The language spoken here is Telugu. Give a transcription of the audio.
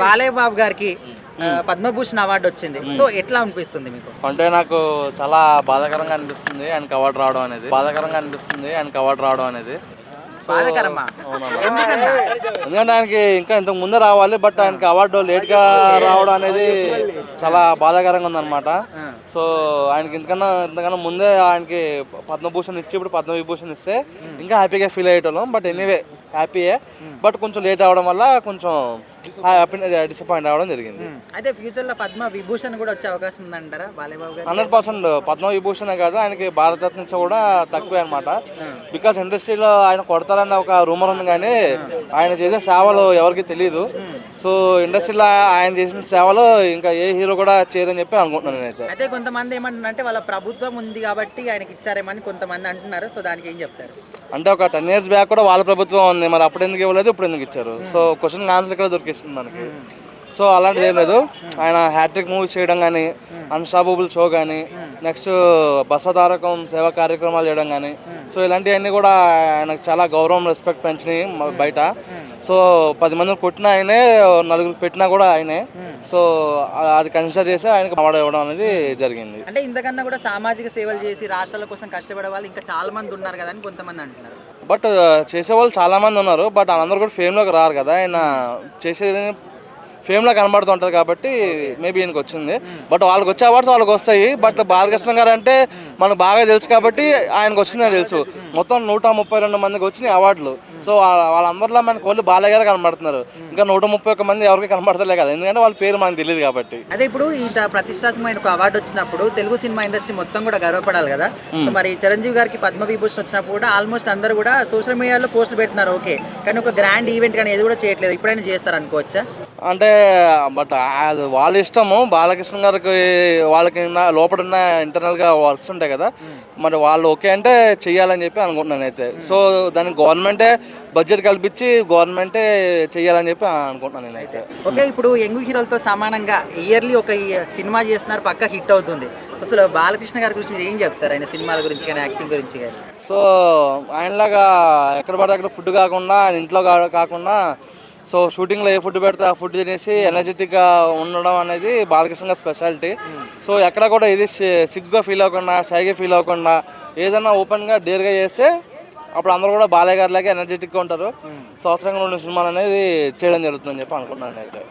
బాలయ్య బాబు గారికి పద్మభూషణ్ అవార్డు వచ్చింది. సో ఎట్లా అనిపిస్తుంది మీకు? అంటే నాకు చాలా బాధాకరంగా అనిపిస్తుంది ఆయనకి అవార్డు రావడం అనేది. బాధాకరమా? ఎందుకన్నా? ఎందుకంటే ఆయనకి ఇంకా ఇంతకు ముందే రావాలి, బట్ ఆయనకి అవార్డు లేట్గా రావడం అనేది చాలా బాధాకరంగా ఉందన్నమాట. సో ఆయనకి ఇంతకన్నా ముందే ఆయనకి పద్మభూషణ్ ఇచ్చి ఇప్పుడు పద్మవిభూషణ్ ఇస్తే ఇంకా హ్యాపీగా ఫీల్ అయ్యేటోళ్ళం. బట్ ఎనీవే హ్యాపీయే, బట్ కొంచెం లేట్ అవడం వల్ల కొంచెం డిసప్పాయింట్ అవ్వడం జరిగింది. అయితే ఫ్యూచర్ లో పద్మ విభూషణ్ కూడా వచ్చే అవకాశం ఉందంటారా బాలయ్య బాబు గారు? 100% పద్మవిభూషణే కాదు, ఆయనకి భారతరత్న నుంచి కూడా తక్కువే అనమాట. బికాస్ ఇండస్ట్రీలో ఆయన కొడతారన్న ఒక రూమర్ ఉంది, కానీ ఆయన చేసే సేవలు ఎవరికి తెలియదు. సో ఇండస్ట్రీలో ఆయన చేసిన సేవలు ఇంకా ఏ హీరో కూడా చేయదని చెప్పి అనుకుంటున్నాను నేనైతే. అయితే కొంతమంది ఏమంటున్నారంటే వాళ్ళ ప్రభుత్వం ఉంది కాబట్టి ఆయనకి ఇచ్చారేమని కొంతమంది అంటున్నారు. సో దానికి ఏం చెప్తారు? అంటే ఒక 10 years బ్యాక్ కూడా వాళ్ళ ప్రభుత్వం ఉంది, మరి అప్పుడు ఎందుకు ఇవ్వలేదు, ఇప్పుడు ఎందుకు ఇచ్చారు? సో క్వశ్చన్ ఆన్సర్ ఇక్కడ దొరికిస్తుంది మనకి. సో అలాంటిది ఏం లేదు. ఆయన హ్యాట్రిక్ మూవీస్ చేయడం కానీ, అన్స్టాపబుల్ షో కానీ, నెక్స్ట్ బసవతారకం సేవా కార్యక్రమాలు చేయడం కానీ, సో ఇలాంటివన్నీ కూడా ఆయనకు చాలా గౌరవం, రెస్పెక్ట్ పెంచినాయి బయట. సో 10 మందిని కొట్టిన ఆయనే, 4 పెట్టినా కూడా ఆయనే. సో అది కన్సిడర్ చేసి ఆయనకు అవార్డు ఇవ్వడం అనేది జరిగింది. అంటే ఇంతకన్నా కూడా సామాజిక సేవలు చేసి రాష్ట్రాల కోసం కష్టపడే వాళ్ళు ఇంకా చాలా మంది ఉన్నారు కదా అని కొంతమంది అంటున్నారు. బట్ చేసేవాళ్ళు చాలామంది ఉన్నారు, బట్ వాళ్ళందరూ కూడా ఫేమ్లోకి రారు కదా. ఆయన చేసేది ఫేమ్లో కనబడుతుంటుంది కాబట్టి మేబీ ఈయనకి వచ్చింది. బట్ వాళ్ళకి వచ్చే అవార్డ్స్ వాళ్ళకి వస్తాయి. బట్ బాలకృష్ణ గారు అంటే మనకు బాగా తెలుసు కాబట్టి ఆయనకు వచ్చిందని తెలుసు. మొత్తం 132 మందికి వచ్చినాయి అవార్డులు. సో వాళ్ళందరిలో మనకు వాళ్ళు బాలయ్య గారు కనబడుతున్నారు. ఇంకా 131 మంది ఎవరికి కనబడతలే కదా, ఎందుకంటే వాళ్ళ పేరు మనకు తెలియదు కాబట్టి. అదే ఇప్పుడు ఇంత ప్రతిష్టాత్మకమైన ఒక అవార్డు వచ్చినప్పుడు తెలుగు సినిమా ఇండస్ట్రీ మొత్తం కూడా గర్వపడాలి కదా. సో మరి చిరంజీవి గారికి పద్మవిభూషణ్ వచ్చినప్పుడు కూడా ఆల్మోస్ట్ అందరూ కూడా సోషల్ మీడియాలో పోస్టులు పెడుతున్నారు, ఓకే, కానీ ఒక గ్రాండ్ ఈవెంట్ కానీ ఏది కూడా చేయట్లేదు. ఇప్పుడైనా చేస్తారు అనుకోవచ్చా? అంటే బట్ అది వాళ్ళ ఇష్టము. బాలకృష్ణ గారికి వాళ్ళకి లోపల ఉన్న ఇంటర్నల్గా వర్క్స్ ఉంటాయి కదా, మరి వాళ్ళు ఓకే అంటే చెయ్యాలని చెప్పి అనుకుంటున్నాను అయితే. సో దానికి గవర్నమెంటే బడ్జెట్ కల్పించి గవర్నమెంటే చెయ్యాలని చెప్పి అనుకుంటున్నాను నేనైతే. ఓకే, ఇప్పుడు యంగ్ హీరోలతో సమానంగా ఇయర్లీ ఒక సినిమా చేస్తున్నారు, పక్కా హిట్ అవుతుంది. సో అసలు బాలకృష్ణ గారి గురించి మీరు ఏం చెప్తారు? ఆయన సినిమాల గురించి కానీ, యాక్టింగ్ గురించి కానీ? సో ఆయనలాగా ఎక్కడ పడితే అక్కడ ఫుడ్ కాకుండా, ఆయన ఇంట్లో కాకుండా, సో షూటింగ్లో ఏ ఫుడ్ పెడితే ఆ ఫుడ్ తినేసి ఎనర్జెటిక్గా ఉండడం అనేది బాలకృష్ణ గారి స్పెషాలిటీ. సో ఎక్కడ కూడా ఇది సిగ్గుగా ఫీల్ అవ్వకుండా, షైగా ఫీల్ అవ్వకుండా ఏదైనా ఓపెన్గా డేర్గా చేస్తే అప్పుడు అందరూ కూడా బాలయ్య గారిలాగా ఎనర్జెటిక్గా ఉంటారు. సంవత్సరంగా 2 సినిమాలు అనేది చేయడం జరుగుతుందని చెప్పి అనుకుంటున్నాను అయితే.